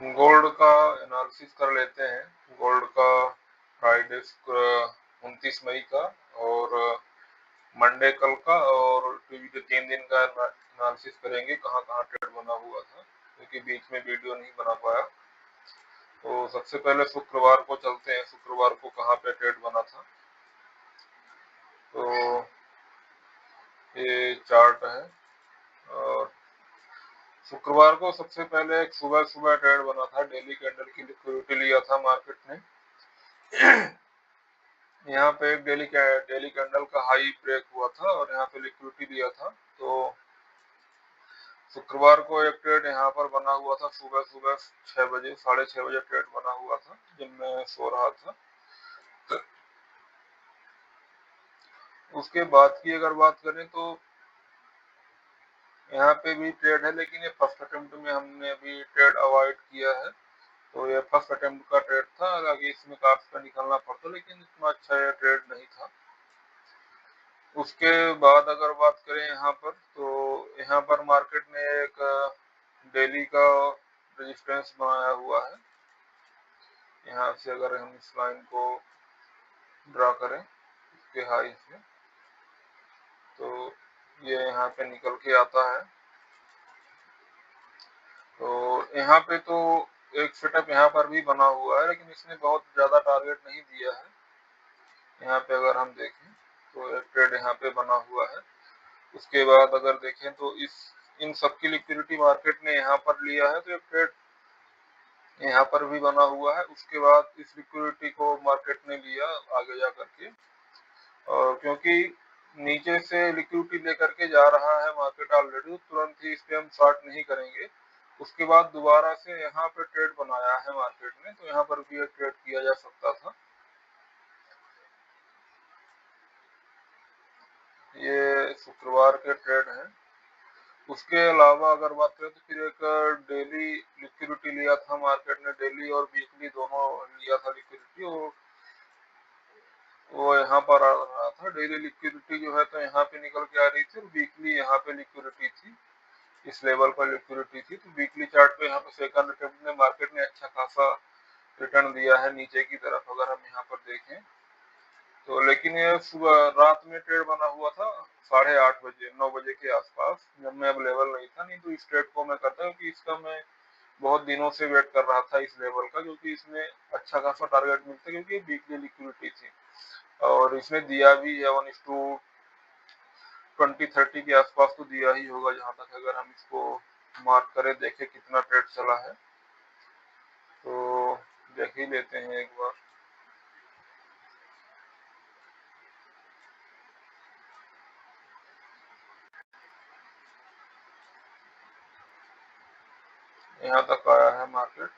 Gold का analysis कर लेते हैं। गोल्ड का फ्राइडे 29 मई का और मंडे कल का और ट्यूजडे 3 दिन का एनालिसिस करेंगे, कहाँ कहाँ ट्रेड बना हुआ था, क्योंकि बीच में वीडियो नहीं बना पाया। तो सबसे पहले शुक्रवार को चलते हैं, शुक्रवार को कहाँ पे ट्रेड बना था। तो ये चार्ट है और शुक्रवार को सबसे पहले एक सुबह सुबह ट्रेड बना था, डेली कैंडल की लिक्विडिटी लिया था मार्केट ने। यहाँ पे एक डेली कैंडल का हाई ब्रेक हुआ था और यहाँ पे लिक्विडिटी लिया था। तो शुक्रवार को एक ट्रेड यहाँ पर बना हुआ था, सुबह सुबह 6 बजे, 6:30 बजे ट्रेड बना हुआ था जब मैं सो रहा था। उसके बाद की अगर बात करें तो यहाँ पे भी ट्रेड है, लेकिन ये फर्स्ट अटेम्प्ट में हमने अभी ट्रेड अवॉइड किया है। तो ये फर्स्ट अटेम्प्ट का ट्रेड था, हालांकि इसमें काफी का निकलना पड़ता, लेकिन इतना अच्छा ये ट्रेड नहीं था। उसके बाद अगर बात करें यहाँ पर, तो यहाँ पर मार्केट ने एक डेली का रेजिस्टेंस बनाया हुआ है। यहाँ से अगर हम इस लाइन को ड्रा करें इसके हाई से, तो ये यहाँ पे निकल के आता है। तो यहाँ पे तो एक सेटअप यहाँ पर भी बना हुआ है, लेकिन इसने बहुत ज्यादा टारगेट नहीं दिया है। यहाँ पे अगर हम देखें तो एक ट्रेड यहाँ पे बना हुआ है। उसके बाद अगर देखें तो इन सबकी लिक्विडिटी मार्केट ने यहाँ पर लिया है, तो एक ट्रेड यहाँ पर भी बना हुआ है। उसके बाद इस लिक्विडिटी को मार्केट ने लिया आगे जा करके, और क्योंकि नीचे से लिक्विडिटी लेकर के जा रहा है मार्केट ऑलरेडी, तो तुरंत ही इस पे हम शॉर्ट नहीं करेंगे। उसके बाद दोबारा से यहाँ पे ट्रेड बनाया है मार्केट ने, तो यहाँ पर भी एक ट्रेड किया जा सकता था। ये शुक्रवार के ट्रेड हैं। उसके अलावा अगर बात करें तो फिर एक डेली लिक्विडिटी लिया था मार्केट ने, डेली और वीकली दोनों लिया था लिक्विडिटी, और वो यहाँ पर आ रहा था। डेली लिक्विडिटी जो है तो यहाँ पे निकल के आ रही थी, और वीकली यहाँ पे लिक्विडिटी थी, इस लेवल पर लिक्विडिटी थी। तो वीकली चार्ट पे यहाँ पे सेकंड अटेम्प्ट में मार्केट ने अच्छा खासा रिटर्न दिया है नीचे की तरफ अगर हम यहाँ पर देखें तो। लेकिन ये सुबह रात में ट्रेड बना हुआ था 8:30 बजे, 9 बजे के आसपास, जब मैं अवेलेबल नहीं था। नहीं तो इस ट्रेड को मैं करता हूँ कि इसका मैं बहुत दिनों से वेट कर रहा था इस लेवल का, क्योंकि इसमें अच्छा खासा टारगेट मिलता है, क्योंकि वीकली लिक्विडिटी थी और इसमें दिया भी है 1:20-30 के आसपास तो दिया ही होगा। जहां तक अगर हम इसको मार्क करें, देखें कितना ट्रेड चला है, तो देख ही लेते हैं एक बार। यहाँ तक आया है मार्केट,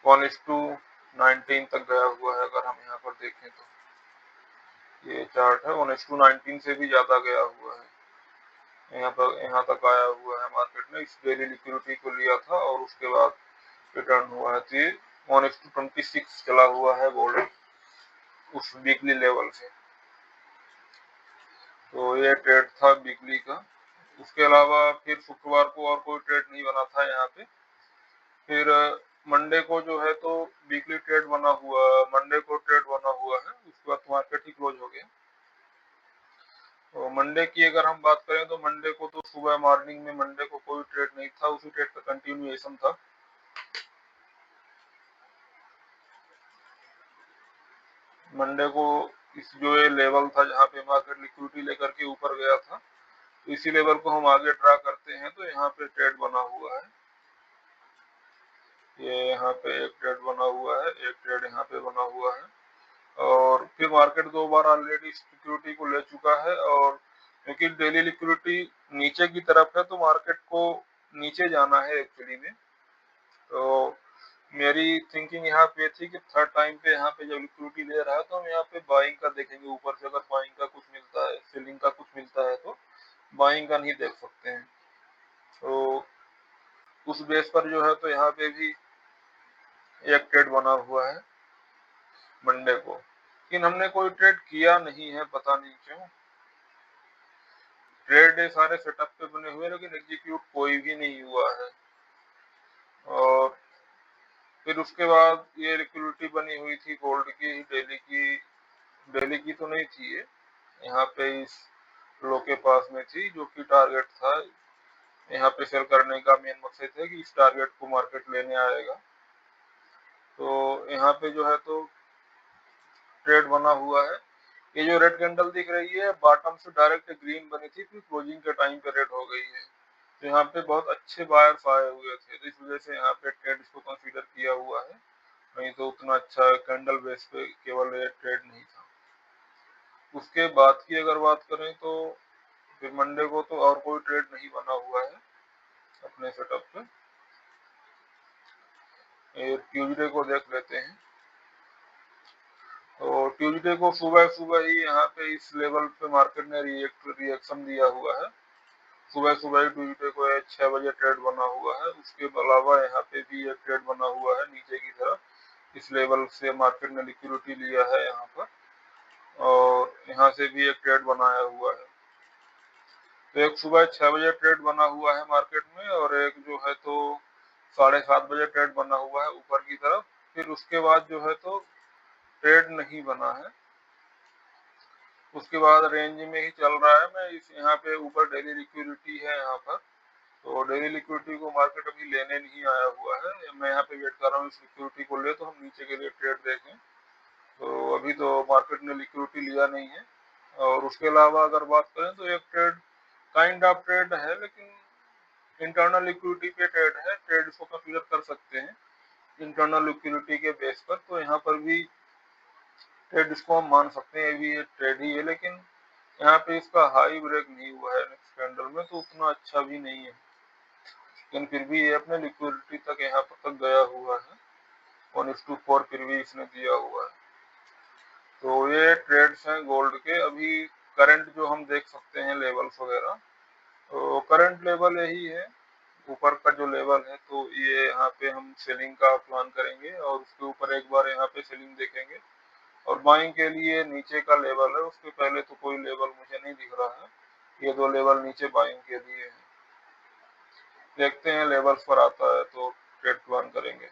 1:19 तक गया हुआ है अगर हम यहाँ पर देखें तो। ये चार्ट है 1:19 से भी ज्यादा गया हुआ है। यहाँ तक आया हुआ है मार्केट ने, इस डेली लिक्विडिटी को लिया था और उसके बाद रिटर्न हुआ है। तो ये 1:26 चला हुआ है गोल्ड उस वीकली लेवल से। तो ये ट्रेड था वीकली का। उसके अलावा फिर शुक्रवार को और कोई ट्रेड नहीं बना था यहाँ पे। फिर मंडे को जो है तो वीकली ट्रेड बना हुआ, मंडे को ट्रेड बना हुआ है, उसके बाद मार्केट ही क्लोज हो गया। तो मंडे की अगर हम बात करें तो मंडे को तो सुबह मॉर्निंग में मंडे को कोई ट्रेड नहीं था, उसी ट्रेड का कंटिन्यूएशन था। मंडे को इस जो ये लेवल था जहाँ पे मार्केट लिक्विडिटी लेकर के ऊपर गया था, तो इसी लेवल को हम आगे ड्रा करते हैं। तो यहाँ पे ट्रेड बना हुआ है, ये यहाँ पे एक ट्रेड बना हुआ है, एक ट्रेड यहाँ पे बना हुआ है, और फिर मार्केट 2 बार ऑलरेडी सिक्योरिटी को ले चुका है। और क्योंकि डेली लिक्विडिटी नीचे की तरफ है, तो मार्केट को नीचे जाना है एक्चुअली में। तो मेरी थिंकिंग यहाँ पे थी कि थर्ड टाइम पे यहाँ पे जब लिक्विडिटी ले रहा है तो हम यहाँ पे बाइंग का देखेंगे। ऊपर से अगर बाइंग का कुछ मिलता है, सेलिंग का कुछ मिलता है, तो बाइंग का नहीं देख सकते हैं। तो उस बेस पर जो है तो यहाँ पे भी एक ट्रेड बना हुआ है मंडे को, लेकिन हमने कोई ट्रेड किया नहीं है, पता नहीं क्यों। ट्रेड सारे सेटअप पे बने हुए, लेकिन एग्जीक्यूट कोई भी नहीं हुआ है। और फिर उसके बाद ये लिक्विडिटी बनी हुई थी गोल्ड की, डेली की तो नहीं थी ये, यहाँ पे इस लो के पास में थी, जो कि टारगेट था यहाँ पे सेल करने का। मेन मकसद है कि इस टारगेट को मार्केट लेने आएगा। तो यहाँ पे जो है तो ट्रेड बना हुआ है। ये जो रेड कैंडल दिख रही है बॉटम से डायरेक्ट ग्रीन बनी थी, फिर क्लोजिंग के टाइम पे रेड हो गई है। तो यहाँ पे बहुत अच्छे बायर्स आए हुए थे, तो इस वजह से यहाँ पे ट्रेड इसको कंसीडर किया हुआ है, नहीं तो उतना अच्छा कैंडल बेस पे केवल ये ट्रेड नहीं था। उसके बाद की अगर बात करें तो फिर मंडे को तो और कोई ट्रेड नहीं बना हुआ है अपने सेटअप पे। ये ट्यूजडे को देख लेते हैं। तो ट्यूजडे को सुबह सुबह ही यहाँ पे इस लेवल पे मार्केट ने रिएक्शन दिया हुआ है। सुबह सुबह ही ट्यूजडे को 6 बजे ट्रेड बना हुआ है। उसके अलावा यहाँ पे भी एक ट्रेड बना हुआ है नीचे की तरफ। इस लेवल से मार्केट ने लिक्विडिटी लिया है यहाँ पर, और यहाँ से भी एक ट्रेड बनाया हुआ है। तो एक सुबह 6 बजे ट्रेड बना हुआ है मार्केट में, और एक जो है तो 7:30 बजे ट्रेड बना हुआ है ऊपर की तरफ। फिर उसके बाद जो है तो ट्रेड नहीं बना है। उसके बाद रेंज में ही चल रहा है। मैं इस यहाँ पे ऊपर डेली लिक्विडिटी है यहाँ पर, तो डेली लिक्विडिटी को मार्केट अभी लेने नहीं आया हुआ है। मैं यहाँ पे वेट कर रहा हूँ इस लिक्विडिटी को ले तो हम नीचे के लिए ट्रेड देखें। तो अभी तो मार्केट ने लिक्विडिटी लिया नहीं है। और उसके अलावा अगर बात करें तो एक ट्रेड काइंड ऑफ ट्रेड है, लेकिन इंटरनल लिक्विडिटी पे ट्रेड है। ट्रेड इसको कंसीडर कर सकते हैं इंटरनल लिक्विडिटी के बेस पर। तो यहाँ पर भी ट्रेड इसको हम मान सकते हैं, ये भी एक ट्रेड ही है, लेकिन यहाँ पे इसका हाई ब्रेक नहीं हुआ है नेक्स्ट कैंडल में, तो उतना अच्छा भी नहीं है। लेकिन फिर भी ये अपने लिक्विडिटी तक यहाँ पर तक गया हुआ है। 1:4 फिर भी इसने दिया हुआ है। तो ये ट्रेड्स हैं गोल्ड के। अभी करंट जो हम देख सकते हैं लेवल्स वगैरह, तो करंट लेवल यही है ऊपर का जो लेवल है। तो ये यहाँ पे हम सेलिंग का प्लान करेंगे, और उसके ऊपर एक बार यहाँ पे सेलिंग देखेंगे। और बाइंग के लिए नीचे का लेवल है, उसके पहले तो कोई लेवल मुझे नहीं दिख रहा है। ये 2 लेवल नीचे बाइंग के लिए है। देखते हैं लेवल्स पर आता है तो ट्रेड प्लान करेंगे।